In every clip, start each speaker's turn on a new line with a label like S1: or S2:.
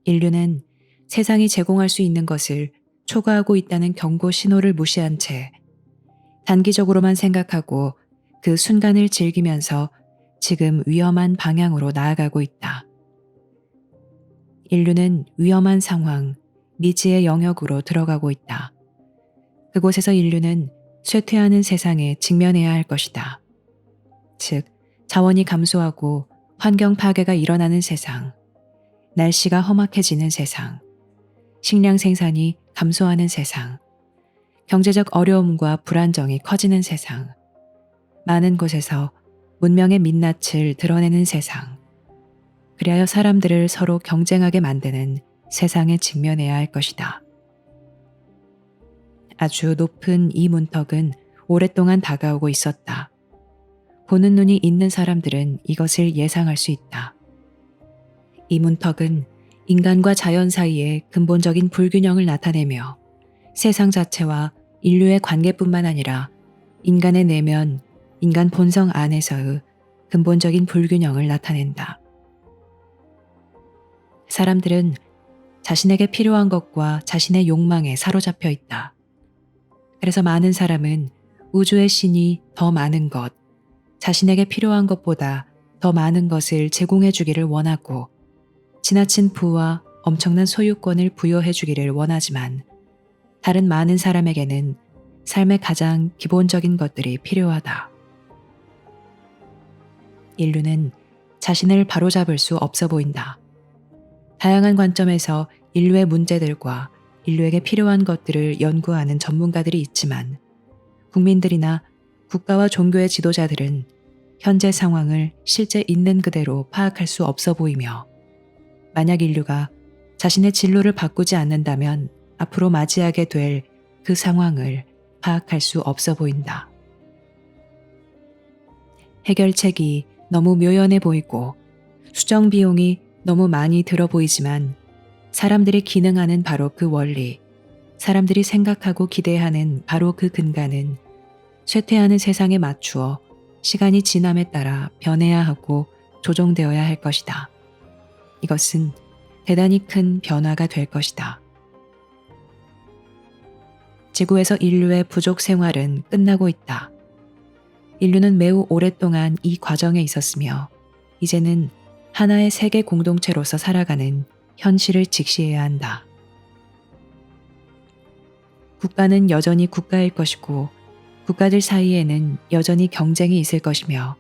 S1: 인류는 세상이 제공할 수 있는 것을 초과하고 있다는 경고 신호를 무시한 채 단기적으로만 생각하고 그 순간을 즐기면서 지금 위험한 방향으로 나아가고 있다. 인류는 위험한 상황, 미지의 영역으로 들어가고 있다. 그곳에서 인류는 쇠퇴하는 세상에 직면해야 할 것이다. 즉, 자원이 감소하고 환경 파괴가 일어나는 세상, 날씨가 험악해지는 세상, 식량 생산이 감소하는 세상, 경제적 어려움과 불안정이 커지는 세상, 많은 곳에서 문명의 민낯을 드러내는 세상, 그리하여 사람들을 서로 경쟁하게 만드는 세상에 직면해야 할 것이다. 아주 높은 이 문턱은 오랫동안 다가오고 있었다. 보는 눈이 있는 사람들은 이것을 예상할 수 있다. 이 문턱은 인간과 자연 사이의 근본적인 불균형을 나타내며 세상 자체와 인류의 관계뿐만 아니라 인간의 내면, 인간 본성 안에서의 근본적인 불균형을 나타낸다. 사람들은 자신에게 필요한 것과 자신의 욕망에 사로잡혀 있다. 그래서 많은 사람은 우주의 신이 더 많은 것, 자신에게 필요한 것보다 더 많은 것을 제공해 주기를 원하고 지나친 부와 엄청난 소유권을 부여해 주기를 원하지만 다른 많은 사람에게는 삶의 가장 기본적인 것들이 필요하다. 인류는 자신을 바로잡을 수 없어 보인다. 다양한 관점에서 인류의 문제들과 인류에게 필요한 것들을 연구하는 전문가들이 있지만 국민들이나 국가와 종교의 지도자들은 현재 상황을 실제 있는 그대로 파악할 수 없어 보이며 만약 인류가 자신의 진로를 바꾸지 않는다면 앞으로 맞이하게 될 그 상황을 파악할 수 없어 보인다. 해결책이 너무 묘연해 보이고 수정 비용이 너무 많이 들어 보이지만 사람들이 기능하는 바로 그 원리, 사람들이 생각하고 기대하는 바로 그 근간은 쇠퇴하는 세상에 맞추어 시간이 지남에 따라 변해야 하고 조정되어야 할 것이다. 이것은 대단히 큰 변화가 될 것이다. 지구에서 인류의 부족 생활은 끝나고 있다. 인류는 매우 오랫동안 이 과정에 있었으며 이제는 하나의 세계 공동체로서 살아가는 현실을 직시해야 한다. 국가는 여전히 국가일 것이고 국가들 사이에는 여전히 경쟁이 있을 것이며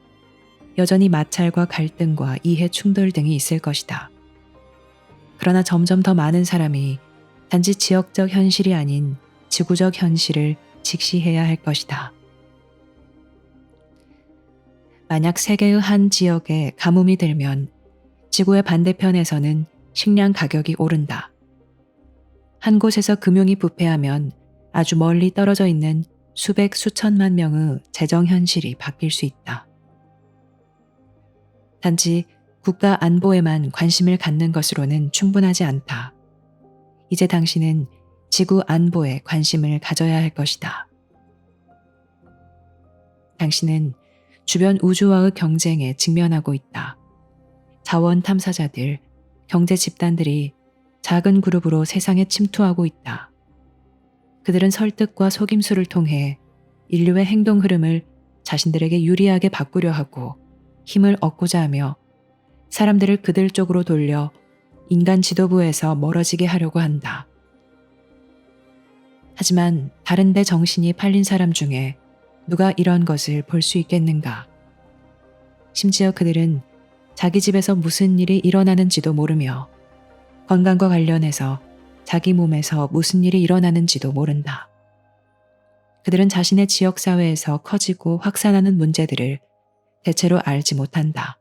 S1: 여전히 마찰과 갈등과 이해 충돌 등이 있을 것이다. 그러나 점점 더 많은 사람이 단지 지역적 현실이 아닌 지구적 현실을 직시해야 할 것이다. 만약 세계의 한 지역에 가뭄이 들면 지구의 반대편에서는 식량 가격이 오른다. 한 곳에서 금융이 부패하면 아주 멀리 떨어져 있는 수백 수천만 명의 재정 현실이 바뀔 수 있다. 단지 국가 안보에만 관심을 갖는 것으로는 충분하지 않다. 이제 당신은 지구 안보에 관심을 가져야 할 것이다. 당신은 주변 우주와의 경쟁에 직면하고 있다. 자원 탐사자들, 경제 집단들이 작은 그룹으로 세상에 침투하고 있다. 그들은 설득과 속임수를 통해 인류의 행동 흐름을 자신들에게 유리하게 바꾸려 하고 힘을 얻고자 하며 사람들을 그들 쪽으로 돌려 인간 지도부에서 멀어지게 하려고 한다. 하지만 다른 데 정신이 팔린 사람 중에 누가 이런 것을 볼 수 있겠는가? 심지어 그들은 자기 집에서 무슨 일이 일어나는지도 모르며 건강과 관련해서 자기 몸에서 무슨 일이 일어나는지도 모른다. 그들은 자신의 지역사회에서 커지고 확산하는 문제들을 대체로 알지 못한다.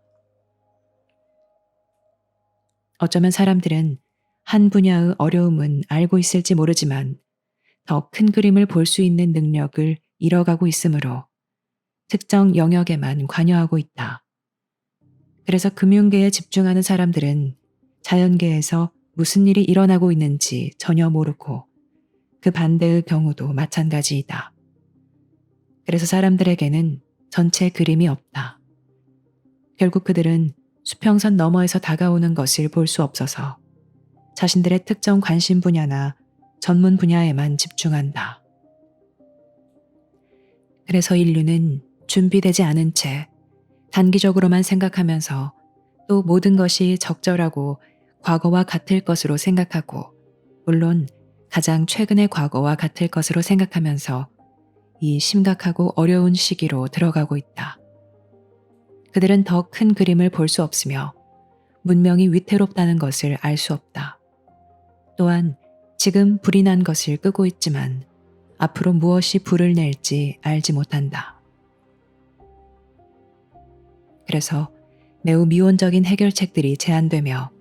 S1: 어쩌면 사람들은 한 분야의 어려움은 알고 있을지 모르지만 더 큰 그림을 볼 수 있는 능력을 잃어가고 있으므로 특정 영역에만 관여하고 있다. 그래서 금융계에 집중하는 사람들은 자연계에서 무슨 일이 일어나고 있는지 전혀 모르고 그 반대의 경우도 마찬가지이다. 그래서 사람들에게는 전체 그림이 없다. 결국 그들은 수평선 너머에서 다가오는 것을 볼 수 없어서 자신들의 특정 관심 분야나 전문 분야에만 집중한다. 그래서 인류는 준비되지 않은 채 단기적으로만 생각하면서 또 모든 것이 적절하고 과거와 같을 것으로 생각하고, 물론 가장 최근의 과거와 같을 것으로 생각하면서 이 심각하고 어려운 시기로 들어가고 있다. 그들은 더 큰 그림을 볼 수 없으며 문명이 위태롭다는 것을 알 수 없다. 또한 지금 불이 난 것을 끄고 있지만 앞으로 무엇이 불을 낼지 알지 못한다. 그래서 매우 미온적인 해결책들이 제안되며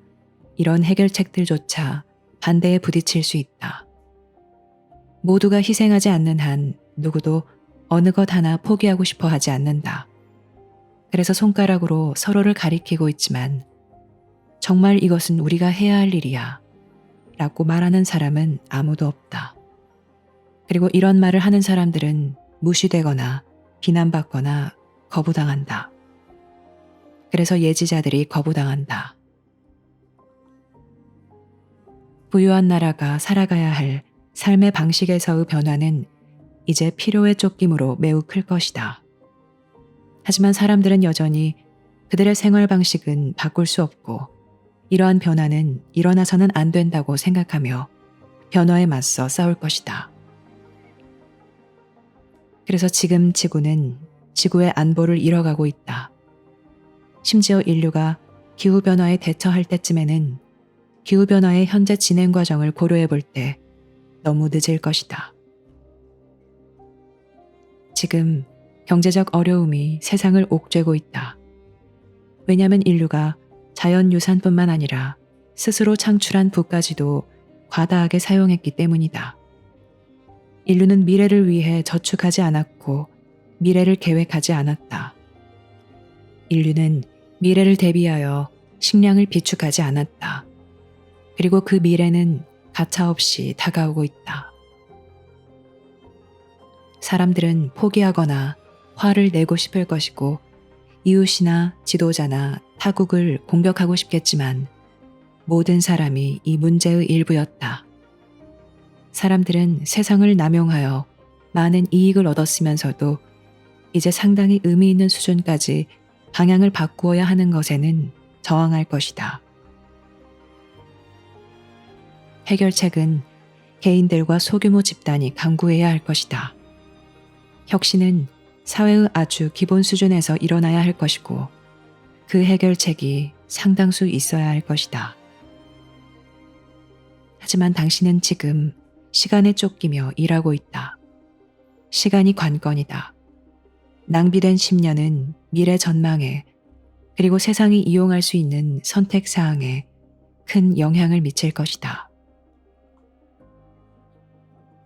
S1: 이런 해결책들조차 반대에 부딪힐 수 있다. 모두가 희생하지 않는 한 누구도 어느 것 하나 포기하고 싶어 하지 않는다. 그래서 손가락으로 서로를 가리키고 있지만 정말 이것은 우리가 해야 할 일이야 라고 말하는 사람은 아무도 없다. 그리고 이런 말을 하는 사람들은 무시되거나 비난받거나 거부당한다. 그래서 예지자들이 거부당한다. 부유한 나라가 살아가야 할 삶의 방식에서의 변화는 이제 필요의 쫓김으로 매우 클 것이다. 하지만 사람들은 여전히 그들의 생활 방식은 바꿀 수 없고 이러한 변화는 일어나서는 안 된다고 생각하며 변화에 맞서 싸울 것이다. 그래서 지금 지구는 지구의 안보를 잃어가고 있다. 심지어 인류가 기후변화에 대처할 때쯤에는 기후변화의 현재 진행 과정을 고려해 볼 때 너무 늦을 것이다. 지금 경제적 어려움이 세상을 옥죄고 있다. 왜냐하면 인류가 자연유산뿐만 아니라 스스로 창출한 부까지도 과다하게 사용했기 때문이다. 인류는 미래를 위해 저축하지 않았고 미래를 계획하지 않았다. 인류는 미래를 대비하여 식량을 비축하지 않았다. 그리고 그 미래는 가차없이 다가오고 있다. 사람들은 포기하거나 화를 내고 싶을 것이고 이웃이나 지도자나 타국을 공격하고 싶겠지만 모든 사람이 이 문제의 일부였다. 사람들은 세상을 남용하여 많은 이익을 얻었으면서도 이제 상당히 의미 있는 수준까지 방향을 바꾸어야 하는 것에는 저항할 것이다. 해결책은 개인들과 소규모 집단이 강구해야 할 것이다. 혁신은 사회의 아주 기본 수준에서 일어나야 할 것이고 그 해결책이 상당수 있어야 할 것이다. 하지만 당신은 지금 시간에 쫓기며 일하고 있다. 시간이 관건이다. 낭비된 10년은 미래 전망에 그리고 세상이 이용할 수 있는 선택 사항에 큰 영향을 미칠 것이다.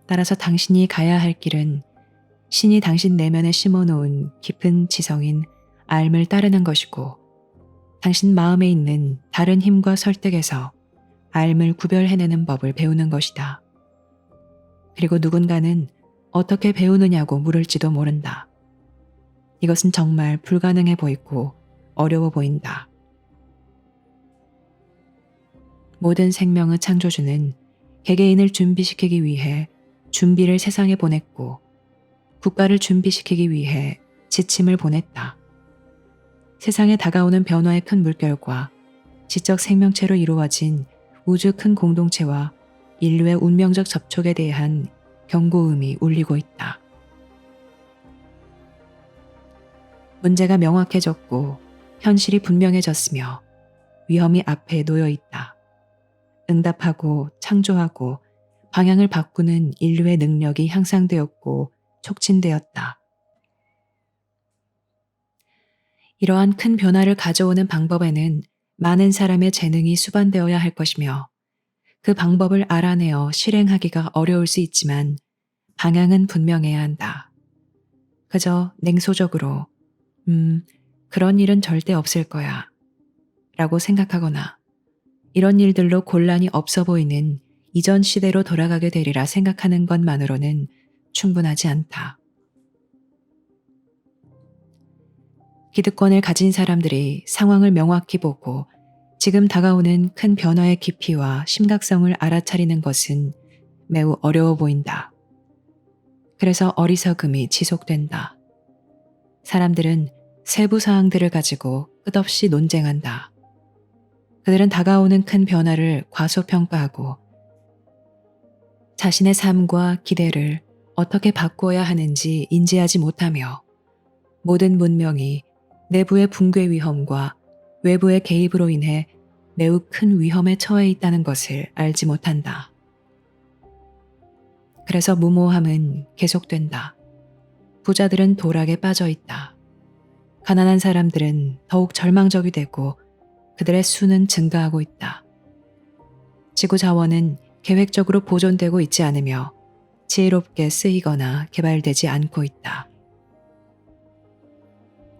S1: 따라서 당신이 가야 할 길은 신이 당신 내면에 심어놓은 깊은 지성인 알을 따르는 것이고 당신 마음에 있는 다른 힘과 설득에서 알을 구별해내는 법을 배우는 것이다. 그리고 누군가는 어떻게 배우느냐고 물을지도 모른다. 이것은 정말 불가능해 보이고 어려워 보인다. 모든 생명의 창조주는 개개인을 준비시키기 위해 준비를 세상에 보냈고 국가를 준비시키기 위해 지침을 보냈다. 세상에 다가오는 변화의 큰 물결과 지적 생명체로 이루어진 우주 큰 공동체와 인류의 운명적 접촉에 대한 경고음이 울리고 있다. 문제가 명확해졌고 현실이 분명해졌으며 위험이 앞에 놓여 있다. 응답하고 창조하고 방향을 바꾸는 인류의 능력이 향상되었고 촉진되었다. 이러한 큰 변화를 가져오는 방법에는 많은 사람의 재능이 수반되어야 할 것이며 그 방법을 알아내어 실행하기가 어려울 수 있지만 방향은 분명해야 한다. 그저 냉소적으로 그런 일은 절대 없을 거야 라고 생각하거나 이런 일들로 곤란이 없어 보이는 이전 시대로 돌아가게 되리라 생각하는 것만으로는 충분하지 않다. 기득권을 가진 사람들이 상황을 명확히 보고 지금 다가오는 큰 변화의 깊이와 심각성을 알아차리는 것은 매우 어려워 보인다. 그래서 어리석음이 지속된다. 사람들은 세부 사항들을 가지고 끝없이 논쟁한다. 그들은 다가오는 큰 변화를 과소평가하고 자신의 삶과 기대를 어떻게 바꾸어야 하는지 인지하지 못하며 모든 문명이 내부의 붕괴 위험과 외부의 개입으로 인해 매우 큰 위험에 처해 있다는 것을 알지 못한다. 그래서 무모함은 계속된다. 부자들은 도락에 빠져 있다. 가난한 사람들은 더욱 절망적이 되고 그들의 수는 증가하고 있다. 지구 자원은 계획적으로 보존되고 있지 않으며 지혜롭게 쓰이거나 개발되지 않고 있다.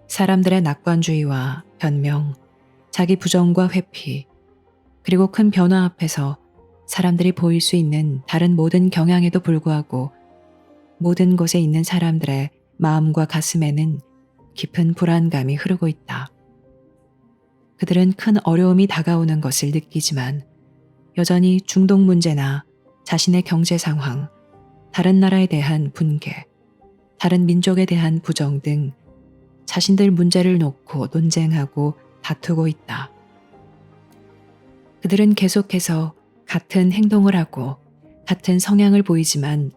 S1: 사람들의 낙관주의와 변명, 자기 부정과 회피, 그리고 큰 변화 앞에서 사람들이 보일 수 있는 다른 모든 경향에도 불구하고 모든 곳에 있는 사람들의 마음과 가슴에는 깊은 불안감이 흐르고 있다. 그들은 큰 어려움이 다가오는 것을 느끼지만 여전히 중동 문제나 자신의 경제 상황, 다른 나라에 대한 분개, 다른 민족에 대한 부정 등 자신들 문제를 놓고 논쟁하고 다투고 있다. 그들은 계속해서 같은 행동을 하고 같은 성향을 보이지만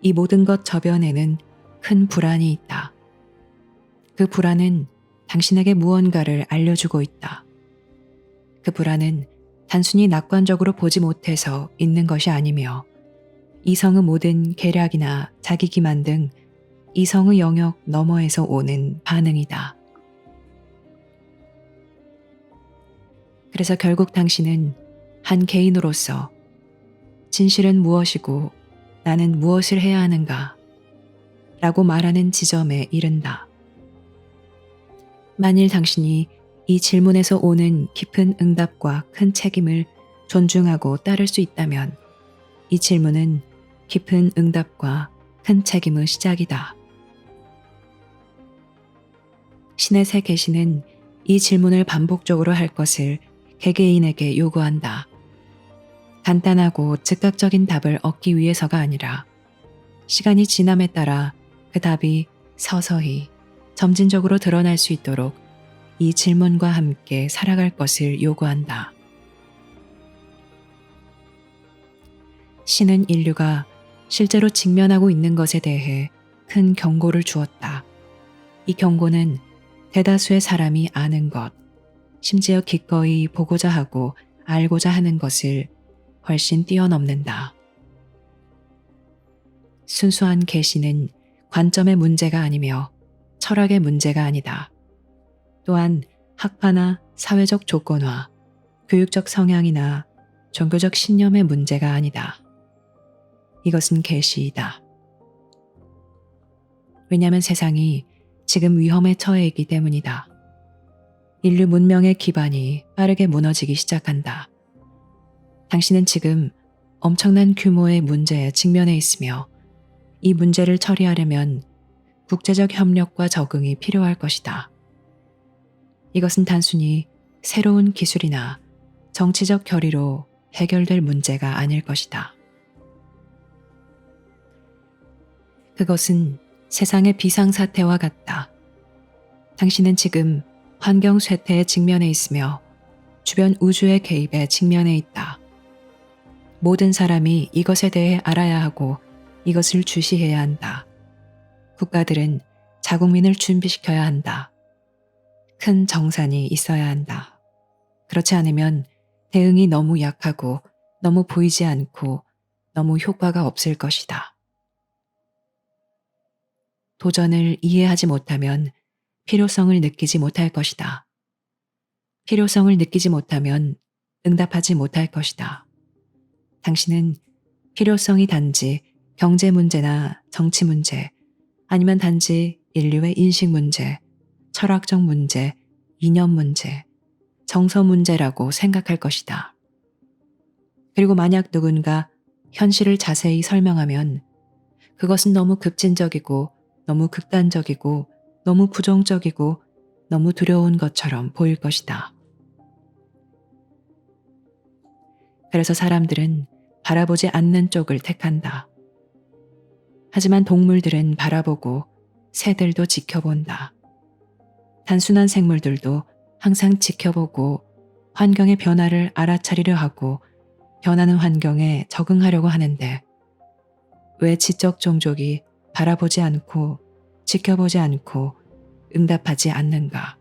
S1: 이 모든 것 저변에는 큰 불안이 있다. 그 불안은 당신에게 무언가를 알려주고 있다. 그 불안은 단순히 낙관적으로 보지 못해서 있는 것이 아니며 이성의 모든 계략이나 자기 기만 등 이성의 영역 너머에서 오는 반응이다. 그래서 결국 당신은 한 개인으로서 진실은 무엇이고 나는 무엇을 해야 하는가? 라고 말하는 지점에 이른다. 만일 당신이 이 질문에서 오는 깊은 응답과 큰 책임을 존중하고 따를 수 있다면 이 질문은 깊은 응답과 큰 책임의 시작이다. 신의 새 계시는 이 질문을 반복적으로 할 것을 개개인에게 요구한다. 간단하고 즉각적인 답을 얻기 위해서가 아니라 시간이 지남에 따라 그 답이 서서히 점진적으로 드러날 수 있도록 이 질문과 함께 살아갈 것을 요구한다. 신은 인류가 실제로 직면하고 있는 것에 대해 큰 경고를 주었다. 이 경고는 대다수의 사람이 아는 것, 심지어 기꺼이 보고자 하고 알고자 하는 것을 훨씬 뛰어넘는다. 순수한 계시는 관점의 문제가 아니며 철학의 문제가 아니다. 또한 학파나 사회적 조건화, 교육적 성향이나 종교적 신념의 문제가 아니다. 이것은 계시이다. 왜냐하면 세상이 지금 위험에 처해 있기 때문이다. 인류 문명의 기반이 빠르게 무너지기 시작한다. 당신은 지금 엄청난 규모의 문제에 직면해 있으며 이 문제를 처리하려면 국제적 협력과 적응이 필요할 것이다. 이것은 단순히 새로운 기술이나 정치적 결의로 해결될 문제가 아닐 것이다. 그것은 세상의 비상사태와 같다. 당신은 지금 환경 쇠퇴에 직면해 있으며 주변 우주의 개입에 직면해 있다. 모든 사람이 이것에 대해 알아야 하고 이것을 주시해야 한다. 국가들은 자국민을 준비시켜야 한다. 큰 정산이 있어야 한다. 그렇지 않으면 대응이 너무 약하고 너무 보이지 않고 너무 효과가 없을 것이다. 도전을 이해하지 못하면 필요성을 느끼지 못할 것이다. 필요성을 느끼지 못하면 응답하지 못할 것이다. 당신은 필요성이 단지 경제 문제나 정치 문제, 아니면 단지 인류의 인식 문제, 철학적 문제, 이념 문제, 정서 문제라고 생각할 것이다. 그리고 만약 누군가 현실을 자세히 설명하면 그것은 너무 급진적이고 너무 극단적이고 너무 부정적이고 너무 두려운 것처럼 보일 것이다. 그래서 사람들은 바라보지 않는 쪽을 택한다. 하지만 동물들은 바라보고 새들도 지켜본다. 단순한 생물들도 항상 지켜보고 환경의 변화를 알아차리려 하고 변하는 환경에 적응하려고 하는데 왜 지적 종족이 바라보지 않고 지켜보지 않고 응답하지 않는가?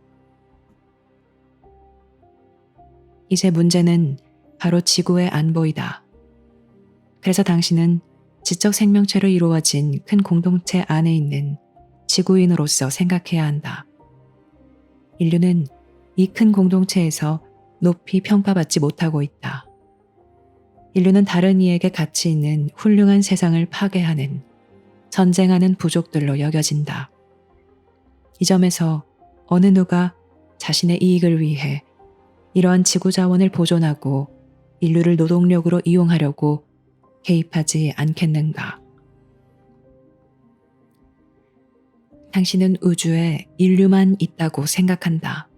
S1: 이제 문제는 바로 지구의 안보이다. 그래서 당신은 지적 생명체로 이루어진 큰 공동체 안에 있는 지구인으로서 생각해야 한다. 인류는 이 큰 공동체에서 높이 평가받지 못하고 있다. 인류는 다른 이에게 가치 있는 훌륭한 세상을 파괴하는 전쟁하는 부족들로 여겨진다. 이 점에서 어느 누가 자신의 이익을 위해 이러한 지구 자원을 보존하고 인류를 노동력으로 이용하려고 개입하지 않겠는가? 당신은 우주에 인류만 있다고 생각한다.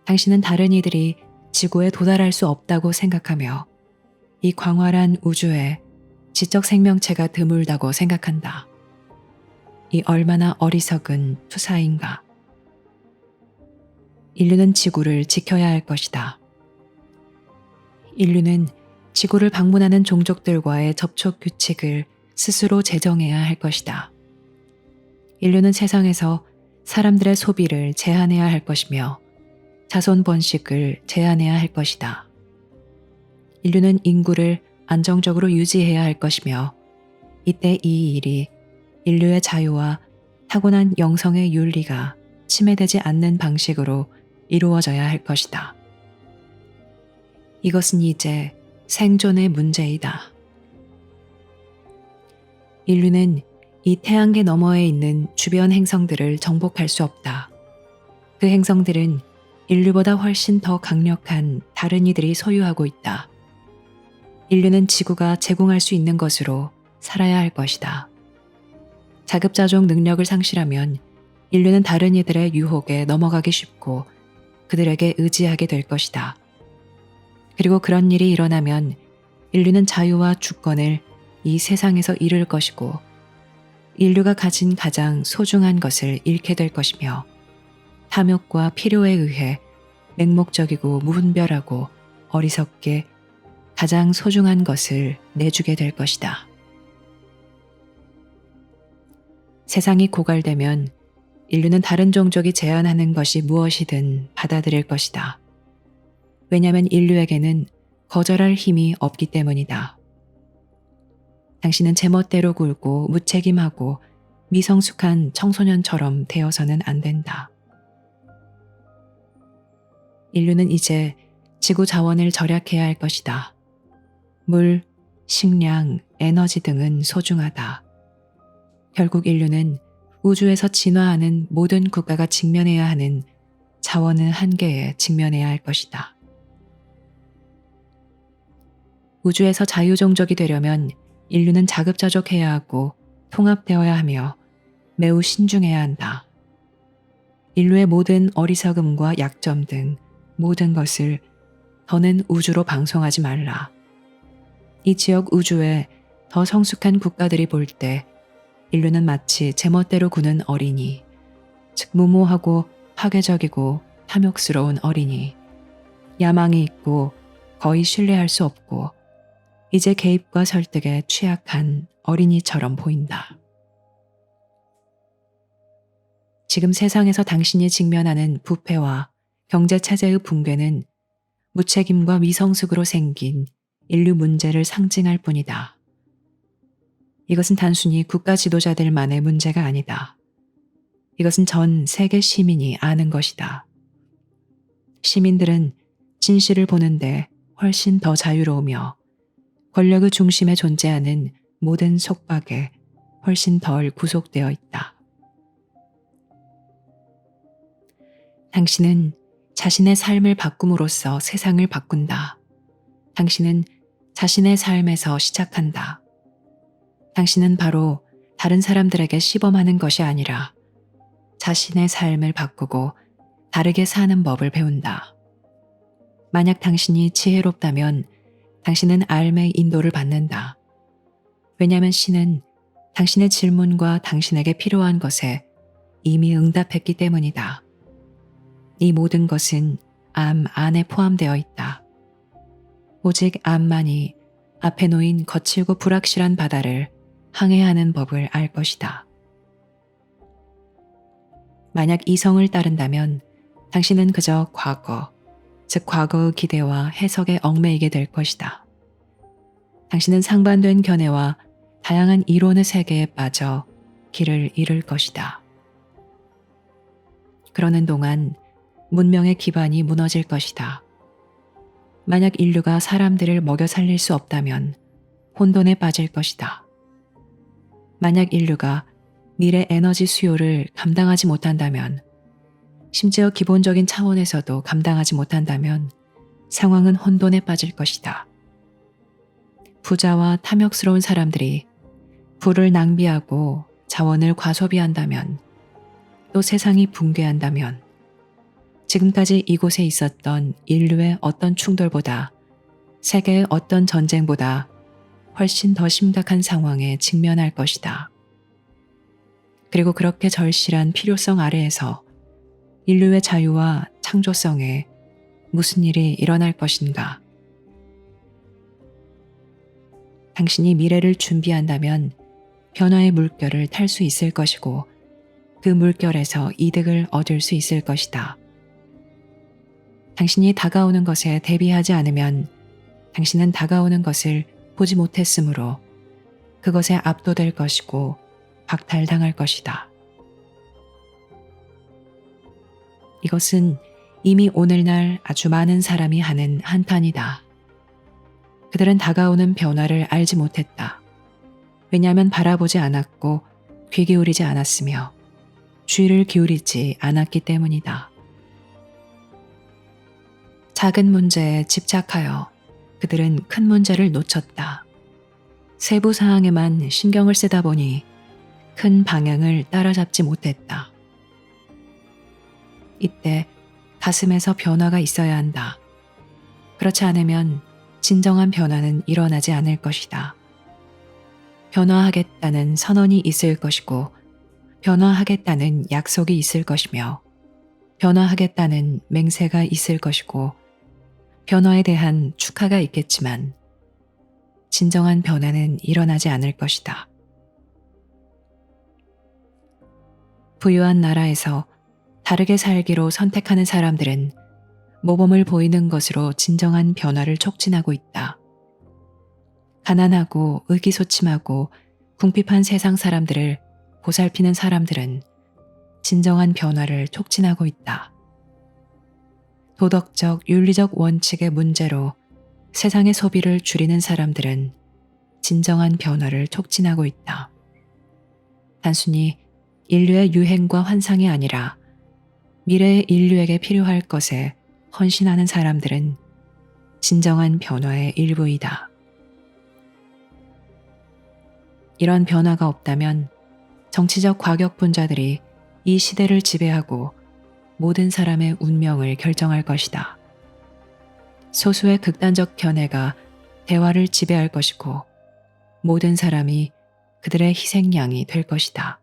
S1: 당신은 다른 이들이 지구에 도달할 수 없다고 생각하며 이 광활한 우주에 지적 생명체가 드물다고 생각한다. 이 얼마나 어리석은 투사인가. 인류는 지구를 지켜야 할 것이다. 인류는 지구를 방문하는 종족들과의 접촉 규칙을 스스로 제정해야 할 것이다. 인류는 세상에서 사람들의 소비를 제한해야 할 것이며 자손 번식을 제한해야 할 것이다. 인류는 인구를 안정적으로 유지해야 할 것이며 이때 이 일이 인류의 자유와 타고난 영성의 윤리가 침해되지 않는 방식으로 이루어져야 할 것이다. 이것은 이제 생존의 문제이다. 인류는 이 태양계 너머에 있는 주변 행성들을 정복할 수 없다. 그 행성들은 인류보다 훨씬 더 강력한 다른 이들이 소유하고 있다. 인류는 지구가 제공할 수 있는 것으로 살아야 할 것이다. 자급자족 능력을 상실하면 인류는 다른 이들의 유혹에 넘어가기 쉽고 그들에게 의지하게 될 것이다. 그리고 그런 일이 일어나면 인류는 자유와 주권을 이 세상에서 잃을 것이고 인류가 가진 가장 소중한 것을 잃게 될 것이며 탐욕과 필요에 의해 맹목적이고 무분별하고 어리석게 가장 소중한 것을 내주게 될 것이다. 세상이 고갈되면 인류는 다른 종족이 제안하는 것이 무엇이든 받아들일 것이다. 왜냐하면 인류에게는 거절할 힘이 없기 때문이다. 당신은 제멋대로 굴고 무책임하고 미성숙한 청소년처럼 되어서는 안 된다. 인류는 이제 지구 자원을 절약해야 할 것이다. 물, 식량, 에너지 등은 소중하다. 결국 인류는 우주에서 진화하는 모든 국가가 직면해야 하는 자원의 한계에 직면해야 할 것이다. 우주에서 자유종족이 되려면 인류는 자급자족해야 하고 통합되어야 하며 매우 신중해야 한다. 인류의 모든 어리석음과 약점 등 모든 것을 더는 우주로 방송하지 말라. 이 지역 우주에 더 성숙한 국가들이 볼 때 인류는 마치 제멋대로 구는 어린이, 즉 무모하고 파괴적이고 탐욕스러운 어린이, 야망이 있고 거의 신뢰할 수 없고 이제 개입과 설득에 취약한 어린이처럼 보인다. 지금 세상에서 당신이 직면하는 부패와 경제체제의 붕괴는 무책임과 미성숙으로 생긴 인류 문제를 상징할 뿐이다. 이것은 단순히 국가 지도자들만의 문제가 아니다. 이것은 전 세계 시민이 아는 것이다. 시민들은 진실을 보는데 훨씬 더 자유로우며 권력의 중심에 존재하는 모든 속박에 훨씬 덜 구속되어 있다. 당신은 자신의 삶을 바꿈으로써 세상을 바꾼다. 당신은 자신의 삶에서 시작한다. 당신은 바로 다른 사람들에게 시범하는 것이 아니라 자신의 삶을 바꾸고 다르게 사는 법을 배운다. 만약 당신이 지혜롭다면 당신은 삶의 인도를 받는다. 왜냐하면 신은 당신의 질문과 당신에게 필요한 것에 이미 응답했기 때문이다. 이 모든 것은 암 안에 포함되어 있다. 오직 암만이 앞에 놓인 거칠고 불확실한 바다를 항해하는 법을 알 것이다. 만약 이성을 따른다면 당신은 그저 과거, 즉 과거의 기대와 해석에 얽매이게 될 것이다. 당신은 상반된 견해와 다양한 이론의 세계에 빠져 길을 잃을 것이다. 그러는 동안 문명의 기반이 무너질 것이다. 만약 인류가 사람들을 먹여 살릴 수 없다면 혼돈에 빠질 것이다. 만약 인류가 미래 에너지 수요를 감당하지 못한다면, 심지어 기본적인 차원에서도 감당하지 못한다면 상황은 혼돈에 빠질 것이다. 부자와 탐욕스러운 사람들이 부를 낭비하고 자원을 과소비한다면, 또 세상이 붕괴한다면, 지금까지 이곳에 있었던 인류의 어떤 충돌보다, 세계의 어떤 전쟁보다 훨씬 더 심각한 상황에 직면할 것이다. 그리고 그렇게 절실한 필요성 아래에서 인류의 자유와 창조성에 무슨 일이 일어날 것인가? 당신이 미래를 준비한다면 변화의 물결을 탈 수 있을 것이고 그 물결에서 이득을 얻을 수 있을 것이다. 당신이 다가오는 것에 대비하지 않으면 당신은 다가오는 것을 보지 못했으므로 그것에 압도될 것이고 박탈당할 것이다. 이것은 이미 오늘날 아주 많은 사람이 하는 한탄이다. 그들은 다가오는 변화를 알지 못했다. 왜냐하면 바라보지 않았고 귀 기울이지 않았으며 주의를 기울이지 않았기 때문이다. 작은 문제에 집착하여 그들은 큰 문제를 놓쳤다. 세부 사항에만 신경을 쓰다 보니 큰 방향을 따라잡지 못했다. 이때 가슴에서 변화가 있어야 한다. 그렇지 않으면 진정한 변화는 일어나지 않을 것이다. 변화하겠다는 선언이 있을 것이고, 변화하겠다는 약속이 있을 것이며, 변화하겠다는 맹세가 있을 것이고, 변화에 대한 축하가 있겠지만, 진정한 변화는 일어나지 않을 것이다. 부유한 나라에서 다르게 살기로 선택하는 사람들은 모범을 보이는 것으로 진정한 변화를 촉진하고 있다. 가난하고 의기소침하고 궁핍한 세상 사람들을 보살피는 사람들은 진정한 변화를 촉진하고 있다. 도덕적, 윤리적 원칙의 문제로 세상의 소비를 줄이는 사람들은 진정한 변화를 촉진하고 있다. 단순히 인류의 유행과 환상이 아니라 미래의 인류에게 필요할 것에 헌신하는 사람들은 진정한 변화의 일부이다. 이런 변화가 없다면 정치적 과격분자들이 이 시대를 지배하고 모든 사람의 운명을 결정할 것이다. 소수의 극단적 견해가 대화를 지배할 것이고 모든 사람이 그들의 희생양이 될 것이다.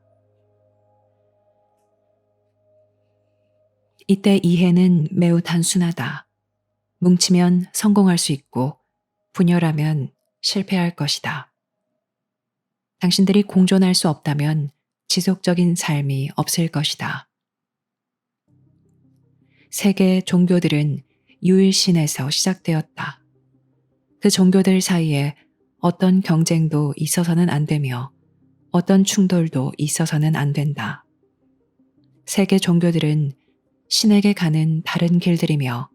S1: 이때 이해는 매우 단순하다. 뭉치면 성공할 수 있고 분열하면 실패할 것이다. 당신들이 공존할 수 없다면 지속적인 삶이 없을 것이다. 세계의 종교들은 유일신에서 시작되었다. 그 종교들 사이에 어떤 경쟁도 있어서는 안 되며 어떤 충돌도 있어서는 안 된다. 세계 종교들은 신에게 가는 다른 길들이며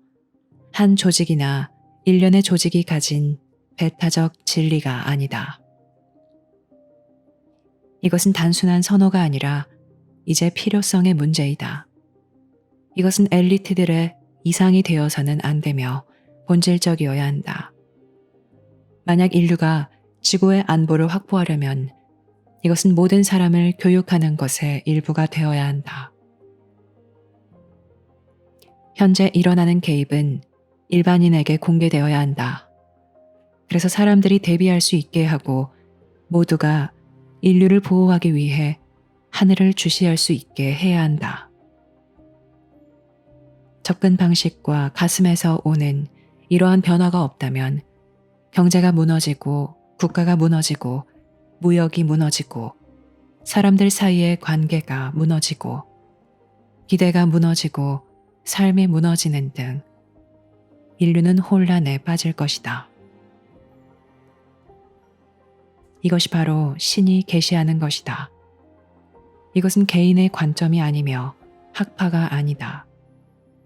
S1: 한 조직이나 일련의 조직이 가진 배타적 진리가 아니다. 이것은 단순한 선호가 아니라 이제 필요성의 문제이다. 이것은 엘리트들의 이상이 되어서는 안 되며 본질적이어야 한다. 만약 인류가 지구의 안보를 확보하려면 이것은 모든 사람을 교육하는 것의 일부가 되어야 한다. 현재 일어나는 개입은 일반인에게 공개되어야 한다. 그래서 사람들이 대비할 수 있게 하고 모두가 인류를 보호하기 위해 하늘을 주시할 수 있게 해야 한다. 접근 방식과 가슴에서 오는 이러한 변화가 없다면 경제가 무너지고 국가가 무너지고 무역이 무너지고 사람들 사이의 관계가 무너지고 기대가 무너지고 삶이 무너지는 등 인류는 혼란에 빠질 것이다. 이것이 바로 신이 계시하는 것이다. 이것은 개인의 관점이 아니며 학파가 아니다.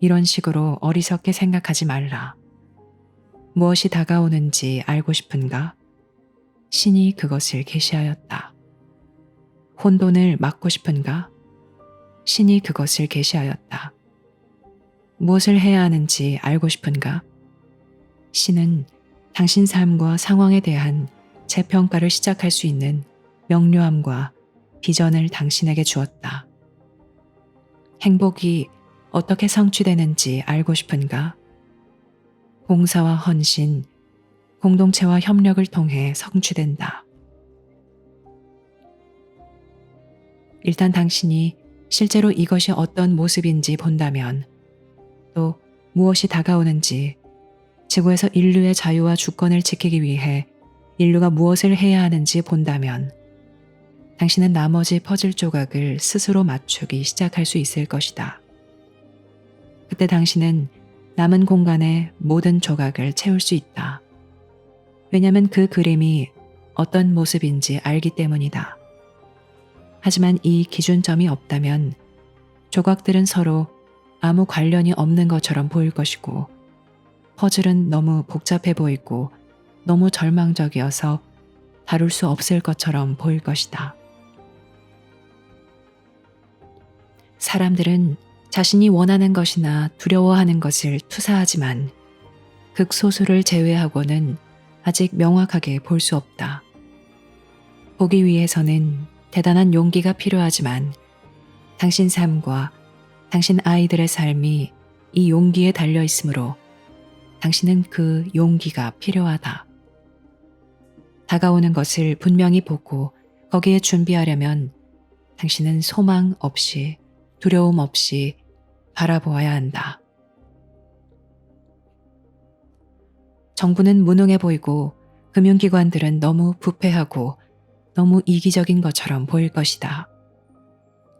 S1: 이런 식으로 어리석게 생각하지 말라. 무엇이 다가오는지 알고 싶은가? 신이 그것을 계시하였다. 혼돈을 막고 싶은가? 신이 그것을 계시하였다. 무엇을 해야 하는지 알고 싶은가? 신은 당신 삶과 상황에 대한 재평가를 시작할 수 있는 명료함과 비전을 당신에게 주었다. 행복이 어떻게 성취되는지 알고 싶은가? 봉사와 헌신, 공동체와 협력을 통해 성취된다. 일단 당신이 실제로 이것이 어떤 모습인지 본다면, 또 무엇이 다가오는지, 지구에서 인류의 자유와 주권을 지키기 위해 인류가 무엇을 해야 하는지 본다면, 당신은 나머지 퍼즐 조각을 스스로 맞추기 시작할 수 있을 것이다. 그때 당신은 남은 공간의 모든 조각을 채울 수 있다. 왜냐하면 그 그림이 어떤 모습인지 알기 때문이다. 하지만 이 기준점이 없다면 조각들은 서로 아무 관련이 없는 것처럼 보일 것이고 퍼즐은 너무 복잡해 보이고 너무 절망적이어서 다룰 수 없을 것처럼 보일 것이다. 사람들은 자신이 원하는 것이나 두려워하는 것을 투사하지만 극소수를 제외하고는 아직 명확하게 볼 수 없다. 보기 위해서는 대단한 용기가 필요하지만 당신 삶과 당신 아이들의 삶이 이 용기에 달려 있으므로 당신은 그 용기가 필요하다. 다가오는 것을 분명히 보고 거기에 준비하려면 당신은 소망 없이 두려움 없이 바라보아야 한다. 정부는 무능해 보이고 금융기관들은 너무 부패하고 너무 이기적인 것처럼 보일 것이다.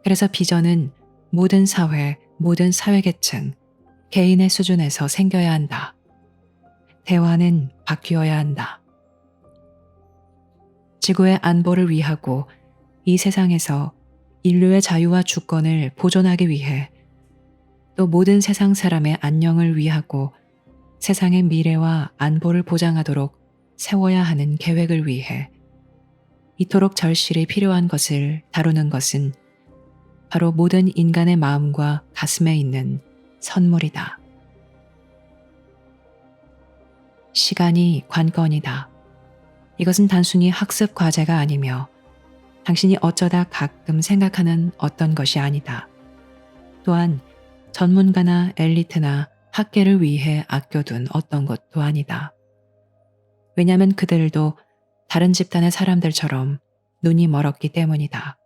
S1: 그래서 비전은 모든 사회, 모든 사회계층, 개인의 수준에서 생겨야 한다. 대화는 바뀌어야 한다. 지구의 안보를 위하고 이 세상에서 인류의 자유와 주권을 보존하기 위해 또 모든 세상 사람의 안녕을 위하고 세상의 미래와 안보를 보장하도록 세워야 하는 계획을 위해 이토록 절실히 필요한 것을 다루는 것은 바로 모든 인간의 마음과 가슴에 있는 선물이다. 시간이 관건이다. 이것은 단순히 학습 과제가 아니며 당신이 어쩌다 가끔 생각하는 어떤 것이 아니다. 또한 전문가나 엘리트나 학계를 위해 아껴둔 어떤 것도 아니다. 왜냐하면 그들도 다른 집단의 사람들처럼 눈이 멀었기 때문이다.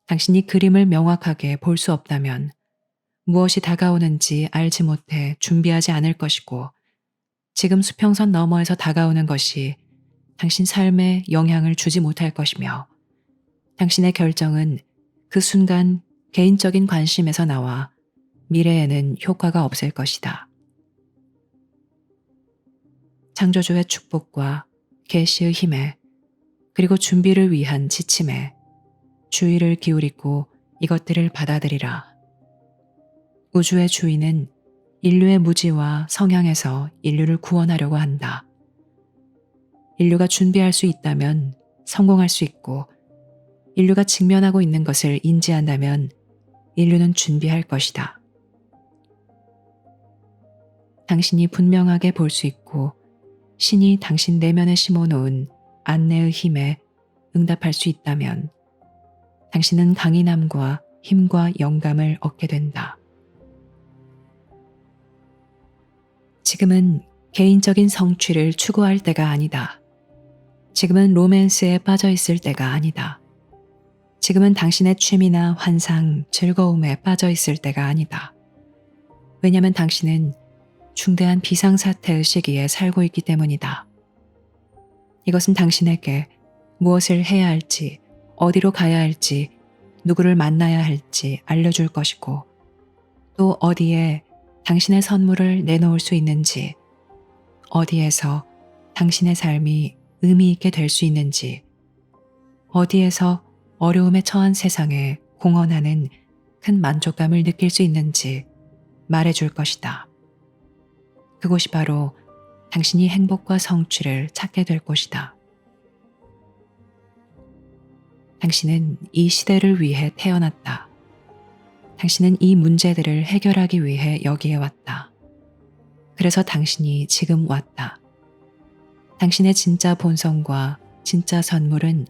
S1: 당신이 그림을 명확하게 볼 수 없다면 무엇이 다가오는지 알지 못해 준비하지 않을 것이고 지금 수평선 너머에서 다가오는 것이 당신 삶에 영향을 주지 못할 것이며 당신의 결정은 그 순간 개인적인 관심에서 나와 미래에는 효과가 없을 것이다. 창조주의 축복과 계시의 힘에 그리고 준비를 위한 지침에 주의를 기울이고 이것들을 받아들이라. 우주의 주인은 인류의 무지와 성향에서 인류를 구원하려고 한다. 인류가 준비할 수 있다면 성공할 수 있고 인류가 직면하고 있는 것을 인지한다면 인류는 준비할 것이다. 당신이 분명하게 볼 수 있고 신이 당신 내면에 심어놓은 안내의 힘에 응답할 수 있다면 당신은 강인함과 힘과 영감을 얻게 된다. 지금은 개인적인 성취를 추구할 때가 아니다. 지금은 로맨스에 빠져 있을 때가 아니다. 지금은 당신의 취미나 환상, 즐거움에 빠져 있을 때가 아니다. 왜냐하면 당신은 중대한 비상사태의 시기에 살고 있기 때문이다. 이것은 당신에게 무엇을 해야 할지, 어디로 가야 할지, 누구를 만나야 할지 알려줄 것이고, 또 어디에 당신의 선물을 내놓을 수 있는지, 어디에서 당신의 삶이 의미 있게 될 수 있는지, 어디에서 어려움에 처한 세상에 공헌하는 큰 만족감을 느낄 수 있는지 말해줄 것이다. 그곳이 바로 당신이 행복과 성취를 찾게 될 곳이다. 당신은 이 시대를 위해 태어났다. 당신은 이 문제들을 해결하기 위해 여기에 왔다. 그래서 당신이 지금 왔다. 당신의 진짜 본성과 진짜 선물은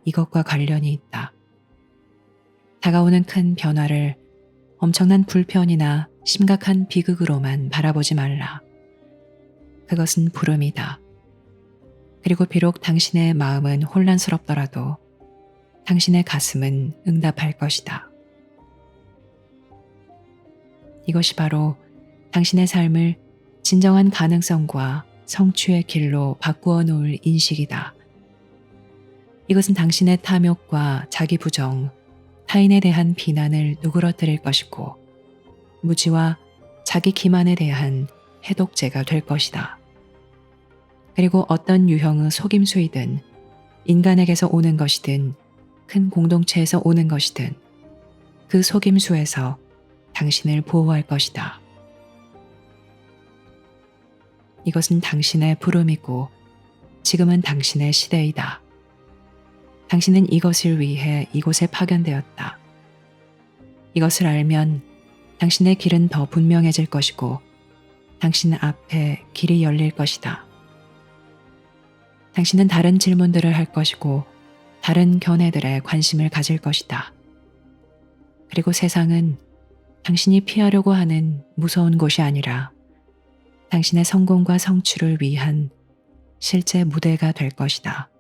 S1: 이것과 관련이 있다. 다가오는 큰 변화를 엄청난 불편이나 심각한 비극으로만 바라보지 말라. 그것은 부름이다. 그리고 비록 당신의 마음은 혼란스럽더라도 당신의 가슴은 응답할 것이다. 이것이 바로 당신의 삶을 진정한 가능성과 성취의 길로 바꾸어 놓을 인식이다. 이것은 당신의 탐욕과 자기 부정, 타인에 대한 비난을 누그러뜨릴 것이고, 무지와 자기 기만에 대한 해독제가 될 것이다. 그리고 어떤 유형의 속임수이든, 인간에게서 오는 것이든, 큰 공동체에서 오는 것이든, 그 속임수에서 당신을 보호할 것이다. 이것은 당신의 부름이고, 지금은 당신의 시대이다. 당신은 이것을 위해 이곳에 파견되었다. 이것을 알면 당신의 길은 더 분명해질 것이고, 당신 앞에 길이 열릴 것이다. 당신은 다른 질문들을 할 것이고, 다른 견해들에 관심을 가질 것이다. 그리고 세상은 당신이 피하려고 하는 무서운 곳이 아니라 당신의 성공과 성취를 위한 실제 무대가 될 것이다.